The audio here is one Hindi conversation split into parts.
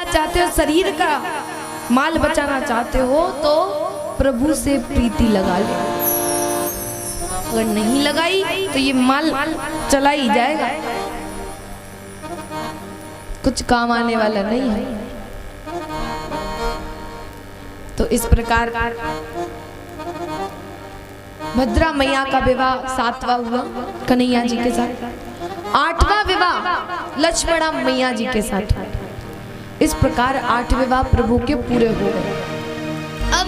चाहते हो, शरीर का माल बचाना चाहते हो तो प्रभु से प्रीति लगा ले। अगर नहीं लगाई तो ये माल चला ही जाएगा, कुछ काम आने वाला नहीं है। तो इस प्रकार भद्रा मैया का विवाह 7वां हुआ कन्हैया जी के साथ, 8वां विवाह लक्ष्मणा मैया जी के साथ हुआ। इस प्रकार 8 विवाह प्रभु के पूरे हो गए। अब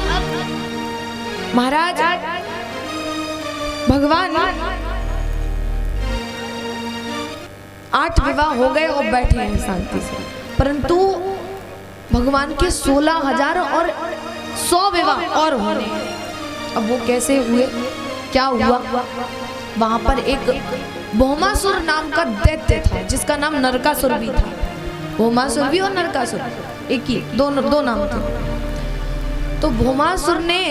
महाराज भगवान 8 विवाह हो गए और बैठे हैं शांति से, परंतु भगवान के 16,000 और 100 विवाह और होने। अब वो कैसे हुए, क्या हुआ? वहां पर एक भौमासुर नाम का दैत्य था जिसका नाम नरकासुर भी था। भौमासुर भी और नरकासुर एक ही, दो नाम थे। तो भौमासुर ने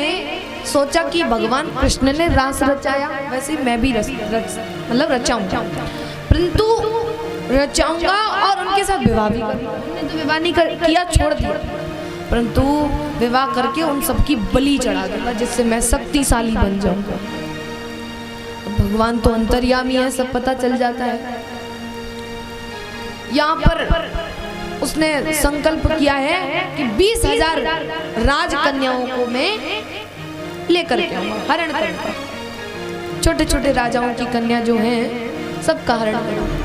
सोचा कि भगवान कृष्ण ने रास रचाया, वैसे मैं भी रचाऊंगा, परंतु रचाऊंगा और उनके साथ विवाह भी करूंगा। उन्होंने तो विवाह नहीं किया, छोड़ दिया, परंतु विवाह करके उन सबकी बलि चढ़ा दूंगा जिससे मैं शक्तिशाली बन जाऊंगा। भगवान तो अंतर्यामी है, सब पता चल जाता है। यहाँ पर उसने संकल्प किया है कि 20,000 राजकन्याओं को मैं लेकर के आऊंगा, हरण करूंगा। छोटे छोटे राजाओं की कन्या जो हैं सबका हरण करूंगा।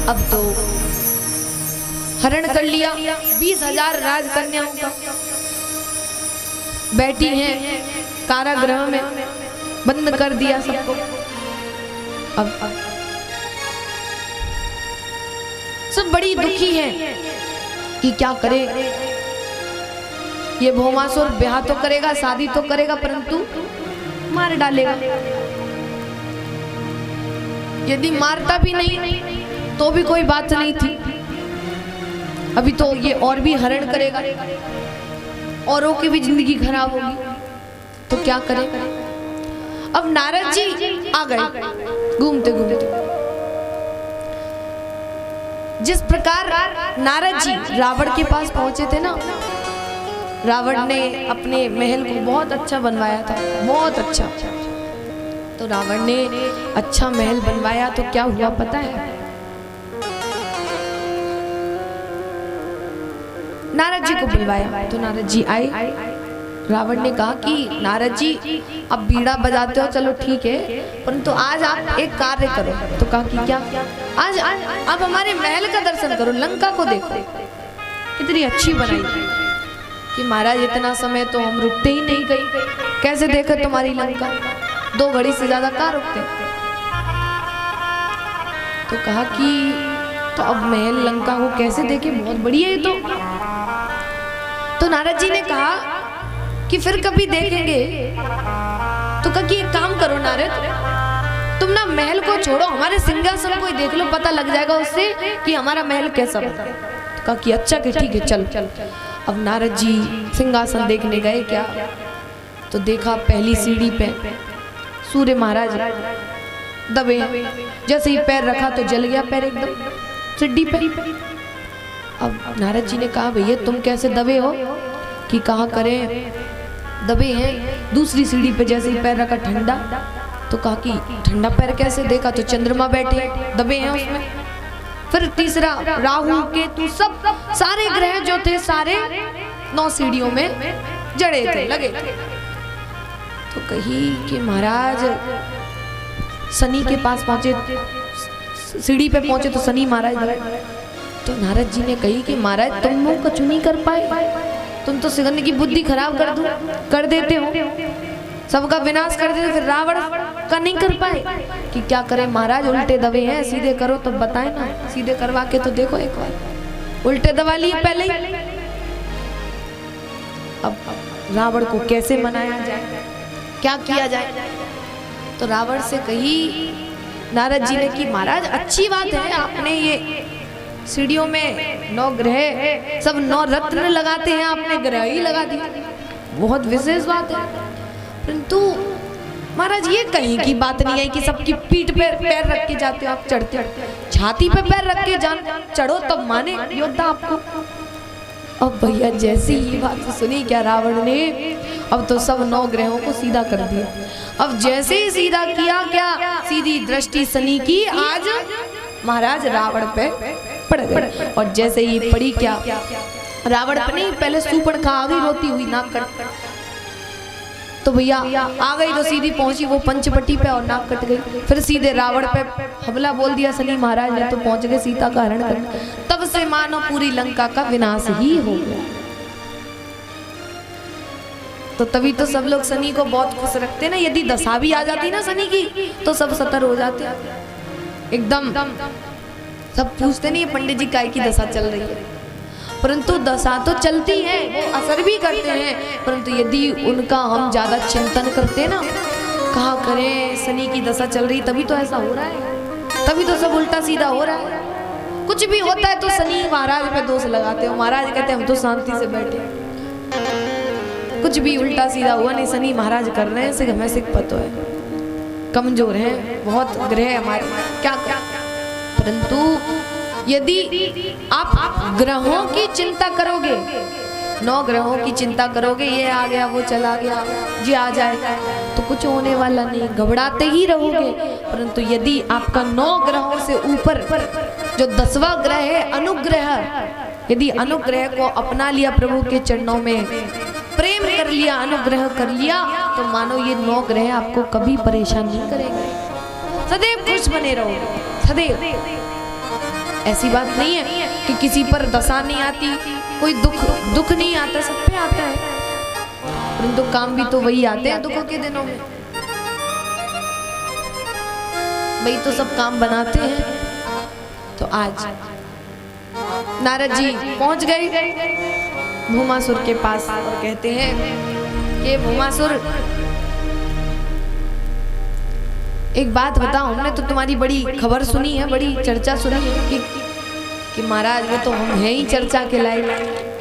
अब तो हरण कर लिया 20,000 राजकन्याओं का, बैठी हैं कारागृह में, बंद कर दिया सबको। अब सब बड़ी दुखी हैं कि क्या करे। ये भौमासुर ब्याह तो करेगा, शादी तो करेगा, परंतु मार डालेगा। यदि मारता भी नहीं तो भी कोई बात नहीं थी, अभी तो ये और भी हरण करेगा, औरों की भी जिंदगी खराब होगी। तो क्या करें? अब नारद जी आ गए घूमते घूमते। जिस प्रकार नारद जी रावण के पास पहुंचे थे ना, रावण ने अपने महल को बहुत अच्छा बनवाया था, बहुत अच्छा। तो रावण ने अच्छा महल बनवाया तो क्या हुआ पता है? नारद जी को बुलवाया तो नारद जी आए। रावण ने कहा कि नारद जी अब बीड़ा बजाते हो, चलो ठीक है, परंतु आज आप एक कार्य करो। तो कहा कि क्या? आज आप हमारे महल का दर्शन करो, लंका को देखो, कितनी अच्छी बनाई कि महाराज इतना समय तो हम रुकते ही नहीं गई, कैसे देखे तुम्हारी लंका, 2 घड़ी से ज्यादा कहाँ रुकते। तो कहा कि तो अब महल लंका को कैसे देखे, बहुत बढ़िया है। तो नारद जी ने कहा कि फिर कभी देखेंगे। तो कहा कि एक काम करो नारद, तुम ना महल को छोड़ो, हमारे सिंहासन को ही देख लो, पता लग जाएगा उससे कि हमारा महल कैसा बना। तो कहा कि अच्छा कि ठीक है, चल। अब नारद जी सिंहासन देखने गए क्या, तो देखा पहली सीढ़ी पे सूर्य महाराज दबे, जैसे ही पैर रखा तो जल गया पैर एकदम सीढ़ी पे। अब नारद जी ने कहा भैया तुम कैसे दबे हो? कि कहाँ करें, दबे हैं। दूसरी सीढ़ी पे जैसे ही पैर रखा ठंडा। तो कहा कि ठंडा पैर कैसे? देखा तो चंद्रमा बैठे दबे हैं उसमें। फिर तीसरा राहु केतु सब सारे ग्रह जो थे सारे 9 सीढ़ियों में जड़े थे, लगे थे। तो कही कि महाराज शनि के पास पहुंचे, सीढ़ी पे पहुंचे तो शनि महाराज दबे। तो नारद जी ने कही कि महाराज तुम मुंह कछु नहीं कर पाए, तुम तो सिगंध की बुद्धि खराब कर देते हो, सबका विनाश कर देते, फिर रावण का नहीं कर पाए। कि क्या करें महाराज, उल्टे दबे हैं, सीधे करो तो बताए ना, सीधे करवा के तो देखो एक बार। उल्टे दबा लिए पहले ही। अब रावण को कैसे मनाया जाए, क्या किया जाए? तो रावण से कही नारद जी ने कि महाराज अच्छी बात है, आपने ये सीढ़ियों में 9 ग्रह सब 9 रत्न लगाते हैं, आपने ग्रह ही लगा दिया, बहुत विशेष बात है। परंतु महाराज ये कहीं की बात नहीं है कि सबकी पीठ पे पैर रख के जाते हो आप, चढ़ते हो, छाती पे पैर रख के चढ़ो तब माने योद्धा आपको। अब भैया जैसी ही बात सुनी क्या रावण ने, अब तो सब 9 ग्रहों को सीधा कर दिया। अब जैसे ही सीधा किया, क्या सीधी दृष्टि शनि की आज महाराज रावण पे पड़ गई। और जैसे ही पड़ी, क्या रावण पे नहीं, पहले सूर्पणखा आ गई रोती हुई नाक कट। तो भैया आ गई तो सीधी पहुंची वो पंचवटी पे और नाक कट गई। फिर सीधे रावण पे हमला बोल दिया शनि महाराज ने, तो पहुंच गए सीता का हरण करने। तब से मानो पूरी लंका का विनाश ही हो गया। तो तभी तो सब लोग शनि को बहुत खुश रखते ना। यदि दशा भी आ जाती ना शनि की, तो सब सतर हो जाते एकदम। सब पूछते नहीं पंडित जी काय की दशा चल रही है, परंतु दशा तो चलती है, वो असर भी करते हैं, परंतु यदि उनका हम ज्यादा चिंतन करते ना, कहा करें शनि की दशा चल रही तभी तो ऐसा हो रहा है, तभी तो सब उल्टा सीधा हो रहा है। कुछ भी होता है तो शनि महाराज पे दोष लगाते हो। महाराज कहते हैं हम तो शांति से बैठे, कुछ भी उल्टा सीधा हुआ नहीं, शनि महाराज कर रहे हैं, सिर्फ हमें सिर्फ पता है, कमजोर हैं बहुत ग्रह हमारे, क्या क्या। परंतु यदि आप ग्रहों की चिंता करोगे, 9 ग्रहों की चिंता करोगे, ये आ गया वो चला गया जी आ जाएगा, तो कुछ होने वाला नहीं, घबराते ही रहोगे। परंतु यदि आपका 9 ग्रहों से ऊपर जो 10वां ग्रह है अनुग्रह, यदि अनुग्रह को अपना लिया, प्रभु के चरणों में प्रेम कर लिया, अनुग्रह कर लिया, तो मानो ये 9 ग्रह आपको कभी परेशान नहीं करेंगे, सदैव खुश बने रहोगे, सदैव। ऐसी बात नहीं है कि किसी पर दशा नहीं आती, कोई दुख नहीं आता, सब पे आता है, परंतु काम भी तो वही आते हैं दुखों के दिनों में, वही तो सब काम बनाते हैं। तो आज नारद जी पहुंच गए भूमासुर के पास और कहते हैं कि भूमासुर एक बात बताओ, हमने तो तुम्हारी बड़ी खबर सुनी है, बड़ी चर्चा सुनी है कि महाराज वो तो हम हैं ही चर्चा के लायक।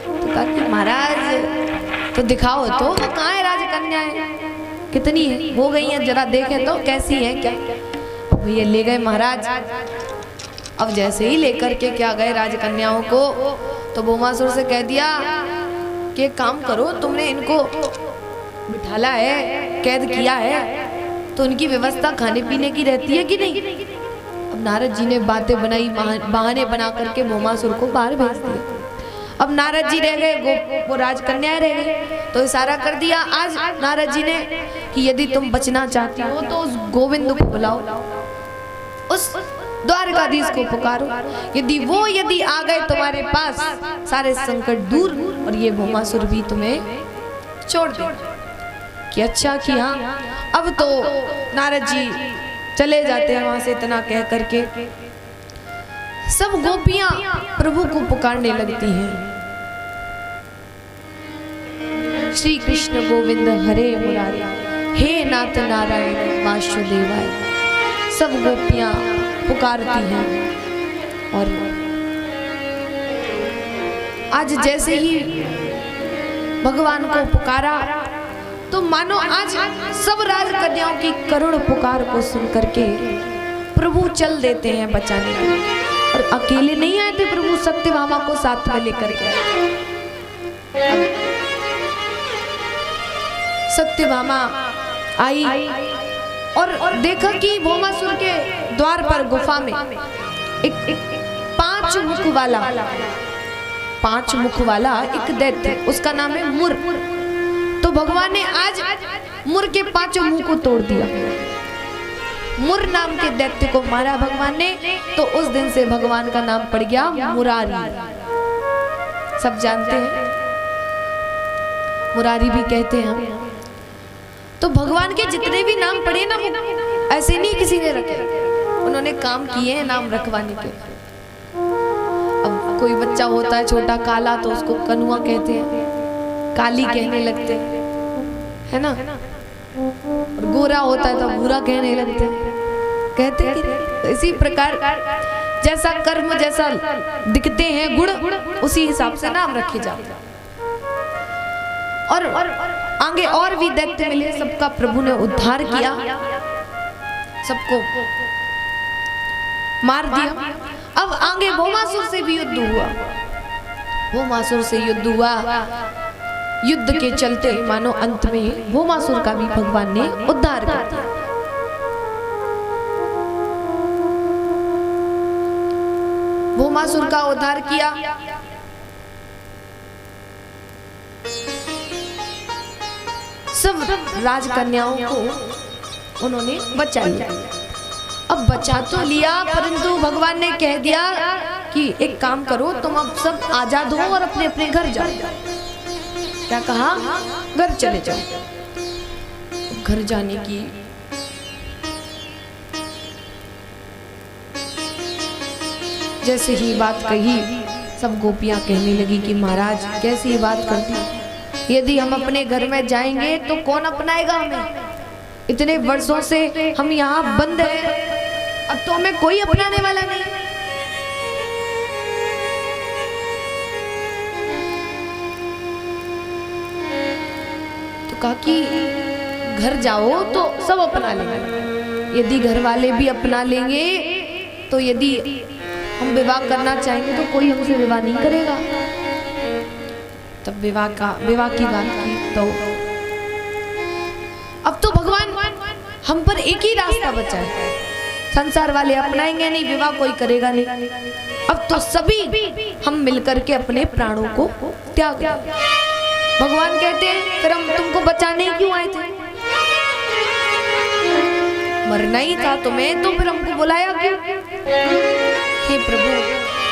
तो कहा कि महाराज तो दिखाओ तो वो कहाँ है राजकन्याएं, कितनी है हो गई हैं, जरा देखें तो कैसी है क्या। भैया ले गए महाराज। अब जैसे ही लेकर के क्या गए राजकन्याओं को, तो भूमासुर से कह दिया कि एक काम करो, तुमने इनको बिठाला है, कैद किया है, तो उनकी व्यवस्था खाने पीने की रहती है कि नहीं। अब नारद जी ने बातें बनाई, बहाने बना करके भूमासुर को बाहर भेज दिया। अब नारद जी रह गए, वो राजकन्याएं रह गई। तो इशारा कर दिया आज नारद जी ने कि यदि तुम बचना चाहती हो तो उस गोविंद को बुलाओ, उस द्वारकाधीश को पुकारो, यदि आ गए तुम्हारे पास, सारे संकट दूर, और ये भूमासुर भी तुम्हें छोड़ दे। कि अच्छा किया। अब तो नारद जी चले जाते हैं वहां से, इतना कह करके सब गोपियां प्रभु को पुकारने लगती हैं, श्री कृष्ण गोविंद हरे मुरारी, हे नाथ नारायण वासुदेवाय। सब गोपियां पुकारती हैं। और आज जैसे ही भगवान को पुकारा, तो मानो आज सब राजकन्याओं की करुण पुकार को सुन करके प्रभु चल देते हैं बचाने के लिए। और अकेले नहीं आए थे प्रभु, सत्यभामा को साथ में लेकर के। सत्यभामा आई और देखा कि भौमासुर के द्वार पर गुफा में एक 5 मुख वाला एक दैत्य, उसका नाम है मुर। तो भगवान ने आज मुर के 5 मुंह को तोड़ दिया, मुर नाम के दैत्य को मारा भगवान ने। तो उस दिन से भगवान का नाम पड़ गया मुरारी। सब जानते हैं, मुरारी भी कहते हैं हम। तो भगवान के जितने भी नाम पड़े ना, वो ऐसे नहीं किसी ने रखे, उन्होंने काम किए हैं नाम रखवाने के। अब कोई बच्चा होता है छोटा काला, तो उसको कनुआ कहते हैं, काली कहने लगते हैं, है ना। और गोरा होता है तो भूरा कहने लगते हैं, कहते हैं कि इसी प्रकार जैसा कर्म, जैसा दिखते हैं गुण, उसी हिसाब से नाम रखे जाते हैं। और आगे और भी दैत्य मिले, सबका प्रभु ने उद्धार किया, सबको मार दिया। अब आगे भौमासुर से भी युद्ध हुआ। भौमासुर से युद्ध हुआ। युद्ध के चलते मानो अंत में भौमासुर का भी भगवान ने उद्धार कर दिया। भौमासुर का उद्धार किया। सब राजकन्याओं को उन्होंने बचा लिया। अब बचा तो लिया, परंतु भगवान ने कह दिया कि एक काम करो, तुम अब सब आजाद हो और अपने अपने घर जाओ। क्या कहा? घर चले जाओ। घर जाने की जैसे ही बात कही, सब गोपियां कहने लगी कि महाराज कैसी ये बात करती, यदि हम अपने घर में जाएंगे तो कौन अपनाएगा हमें? इतने वर्षों से हम यहाँ बंद हैं, अब तो हमें कोई अपनाने वाला नहीं। तो कहा कि घर जाओ तो सब अपना लेंगे। यदि घर वाले भी अपना लेंगे तो यदि हम विवाह करना चाहेंगे तो कोई हमसे विवाह नहीं करेगा। तब विवाह की बात की तो अब तो भगवान हम पर एक ही रास्ता बचा है, संसार वाले अपनाएंगे नहीं, विवाह कोई करेगा नहीं। अब तो सभी हम मिलकर के अपने प्राणों को त्याग दें। भगवान कहते हैं फिर हम तुमको बचाने क्यों आए थे? मरना ही था तुम्हें, तो फिर हमको बुलाया क्यों? हे प्रभु,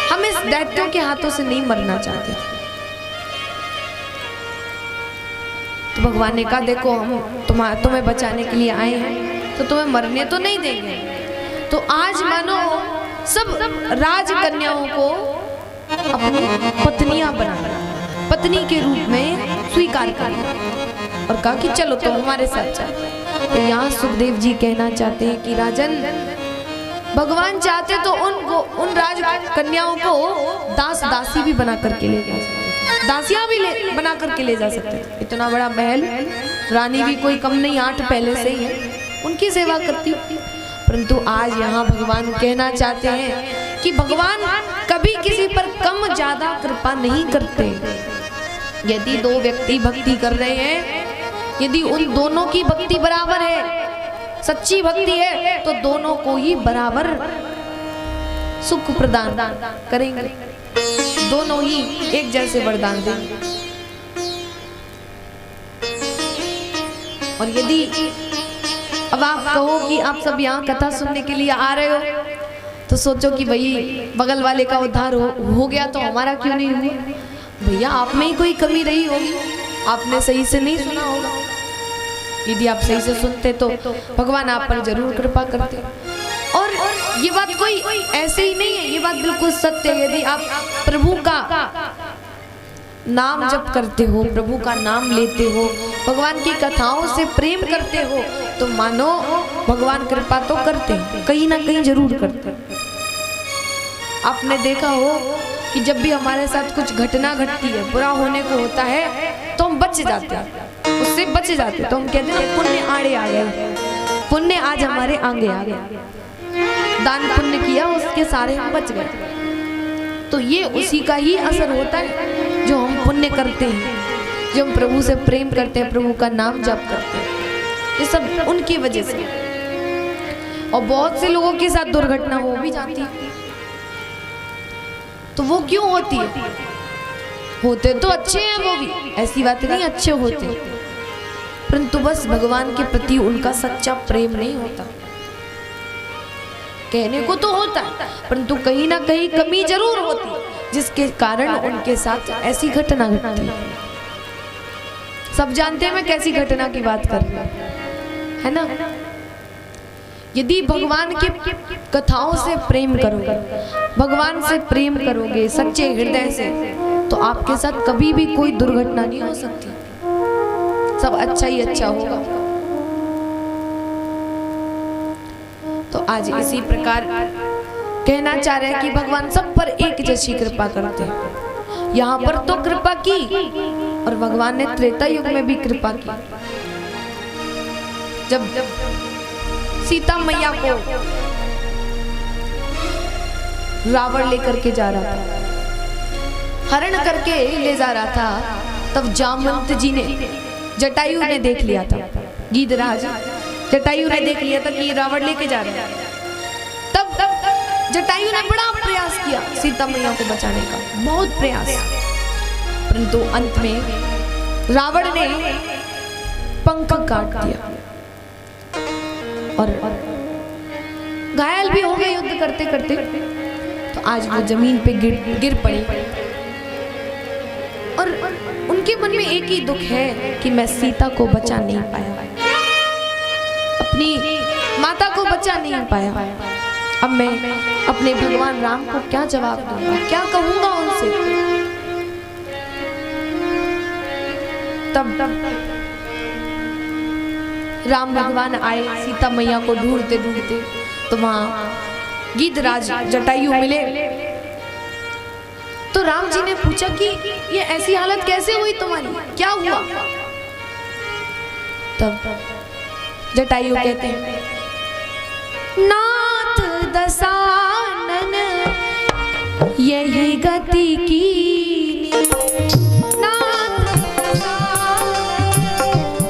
हम इस दैत्यों के हाथों से नहीं मरना चाहते थे। तो भगवान ने कहा देखो हम तुम्हें बचाने के लिए आए हैं, तो तुम्हें मरने तो नहीं देंगे। तो आज मानो सब राजकन्याओं को अपनी पत्नियां बना, पत्नी के रूप में स्वीकार कर और कहा कि चलो तुम हमारे साथ चलो। तो यहाँ सुखदेव जी कहना चाहते हैं कि राजन, भगवान चाहते तो उन राजकन्याओं को दास दासी भी बना करके ले जा सकते, दासियां भी बना करके ले जा सकते थे। इतना बड़ा महल, रानी भी कोई कम नहीं, 8 पहले से ही है, उनकी सेवा करती। परंतु आज यहाँ भगवान कहना चाहते हैं कि भगवान कभी किसी पर कम ज्यादा कृपा नहीं करते। यदि 2 व्यक्ति भक्ति कर रहे हैं, यदि उन दोनों की भक्ति बराबर है, सच्ची भक्ति है, तो दोनों को ही बराबर सुख प्रदान करेंगे, दोनों ही एक जैसे वरदान देंगे। और यदि अब आप कहो कि आप सब यहाँ कथा सुनने के लिए आ रहे हो, तो सोचो कि भाई बगल वाले का उद्धार हो गया तो हमारा क्यों नहीं हुआ? भैया आप में ही कोई कमी रही होगी, आपने सही से नहीं सुना होगा। यदि आप सही से सुनते तो भगवान आप पर जरूर कृपा करते। और ये बात कोई ऐसे ही नहीं है, ये बात बिल्कुल सत्य है। यदि आप प्रभु का नाम जप करते हो, प्रभु का नाम लेते हो, भगवान की कथाओं से प्रेम करते हो, तो मानो भगवान कृपा तो करते हैं, कहीं ना कहीं जरूर करते हैं। आपने देखा हो कि जब भी हमारे साथ कुछ घटना घटती है, बुरा होने को होता है, तो हम बच जाते हैं, उससे बच जाते हैं। तो हम कहते हैं पुण्य आड़े आ गए, पुण्य आज हमारे आगे आ गया, दान पुण्य किया उसके सारे हम बच गए। तो ये उसी का ही असर होता है जो हम पुण्य करते हैं, जो हम प्रभु से प्रेम करते हैं, प्रभु का नाम जप करते हैं, ये सब उनकी वजह से। और बहुत से लोगों के साथ दुर्घटना हो भी जाती है, तो वो क्यों होती है? होते तो अच्छे हैं वो भी, ऐसी बात नहीं, अच्छे होते, परंतु बस भगवान के प्रति उनका सच्चा प्रेम नहीं होता। कहने को तो होता है, परंतु कहीं ना कहीं कमी जरूर होती, जिसके कारण उनके साथ ऐसी घटना घटती है। सब जानते हैं मैं कैसी घटना की बात कर रही हूं, है ना? यदि भगवान के कथाओं से प्रेम करोगे, भगवान से प्रेम करोगे सच्चे हृदय से, तो आपके साथ कभी भी कोई दुर्घटना नहीं हो सकती, सब अच्छा ही अच्छा होगा। तो आज इसी प्रकार कहना चाह रहे हैं कि भगवान सब पर एक जैसी कृपा करते हैं। यहाँ पर तो कृपा की, और भगवान ने त्रेता युग में भी कृपा की। जब सीता मैया को रावण लेकर के जा रहा था, हरण करके ले जा रहा था, तब जामवंत जी ने, जटायु ने देख लिया था, गीधराज जटायु ने देख लिया था कि ये रावण लेके जा रहा है। तब जटायु ने बड़ा प्रयास किया सीता मैया को बचाने का, बहुत प्रयास, परंतु अंत में रावण ने पंख काट दिया और घायल भी हो गए युद्ध करते करते। तो आज वो जमीन पे गिर पड़ी और उनके मन में एक ही दुख है कि मैं सीता को बचा नहीं पाया, अपनी माता को बचा नहीं पाया। अब मैं अपने भगवान राम को क्या जवाब दूंगा, क्या कहूंगा उनसे। तब राम भगवान आए सीता मैया को ढूंढते ढूंढते, तो वहां गीधराज जटायु मिले। तो राम जी ने पूछा कि ये ऐसी हालत कैसे हुई तुम्हारी, क्या हुआ। तब जटायु कहते हैं, नाथ दशानन यही गति की, नाथ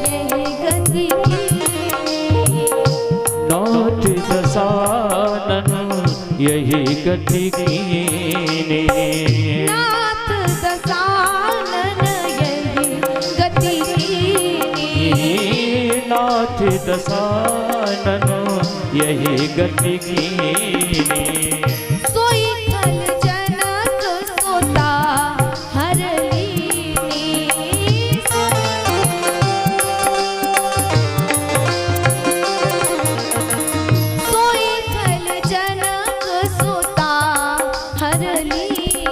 यही गति की, नाथ दशानन यही गति कीने, नाथ दशानन यही गति कीने, नाथ दशानन यही गति कीने। सोई खल जनक सोता हर लीनी, सोई खल जनक सोता हर लीनी।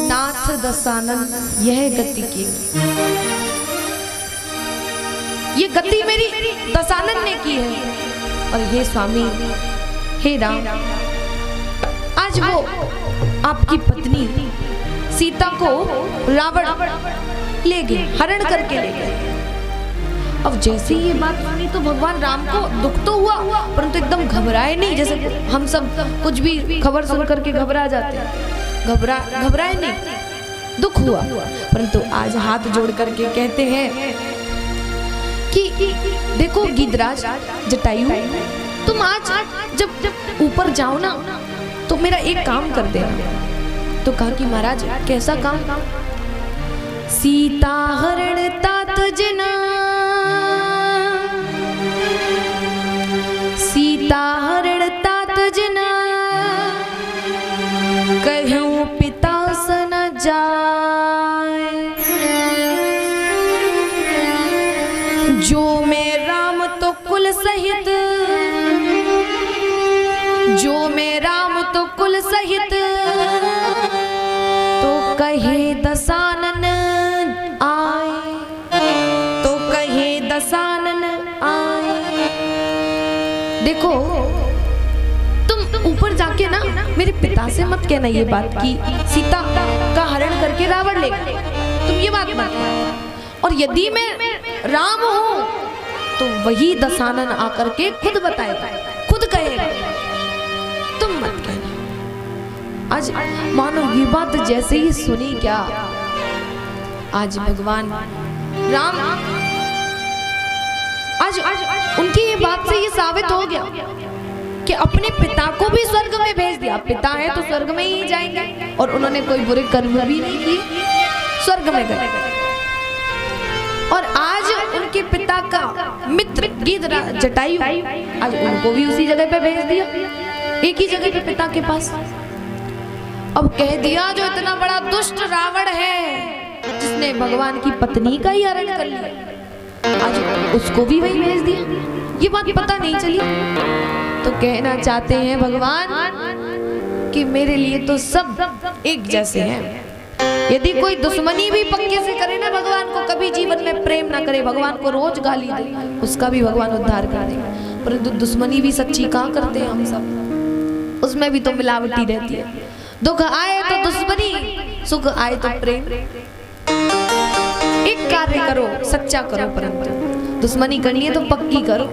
नाथ दशानन यह गति की, ये गति मेरी दशानन ने की है। और हे स्वामी, हे राम, आज वो आपकी पत्नी सीता को रावण ले गए, हरण करके ले गए। अब जैसे ही ये बात सुनी तो भगवान राम को दुख तो हुआ, परंतु एकदम घबराए नहीं, जैसे हम सब कुछ भी खबर सुन करके घबरा जाते हैं। घबराए नहीं, दुख हुआ, परंतु आज हाथ जोड़ करके कहते हैं कि देखो गीधराज जटायु, तुम आज जब ऊपर जाओ ना तो मेरा एक काम कर देना। तो कहा कि महाराज कैसा काम। सीता हरण तात जना, सीता हरण तात जना, कहूं पिता सन जाए, जो मैं राम तो कुल सहित, जो मैं राम तो कुल सहित, तो कहे दशानन आए, तो कहे दशानन आए। देखो तुम ऊपर जाके ना मेरे पिता से मत कहना ये बात कि सीता का हरण करके रावण ले गया, तुम ये बात मत कहना। और यदि मैं राम हूं तो वही दशानन आकर के खुद बताएगा, खुद कहेगा, तुम मत कहना। आज मानो ये बात जैसे ही सुनी, क्या आज भगवान राम, आज उनकी ये बात से ये साबित हो गया कि अपने पिता को भी स्वर्ग में भेज दिया। पिता है तो स्वर्ग में ही जाएंगे, और उन्होंने कोई बुरे कर्म भी नहीं किए, स्वर्ग में गए। और आज उनके पिता का मित्र गीधराज जटायु, आज उनको भी उसी जगह पे भेज दिया, एक ही जगह पे पिता के पास। अब कह दिया जो इतना बड़ा दुष्ट रावण है, जिसने भगवान की पत्नी का ही हरण कर लिया, आज उसको भी वही भेज दिया। ये बात पता नहीं चली। तो कहना चाहते हैं भगवान कि मेरे लिए तो सब एक जैसे हैं। यदि कोई दुश्मनी भी पक्के से करे ना भगवान को, कभी जीवन में प्रेम ना करे, भगवान को रोज गाली दे, उसका भी भगवान उद्धार कर देंगे। परंतु दुश्मनी भी सच्ची कहाँ करते हैं हम सब, उसमें भी तो मिलावटी रहती है। दुख आए तो दुश्मनी, सुख आए तो प्रेम। एक कार्य करो, सच्चा करो, परंतु दुश्मनी करनी है तो पक्की करो।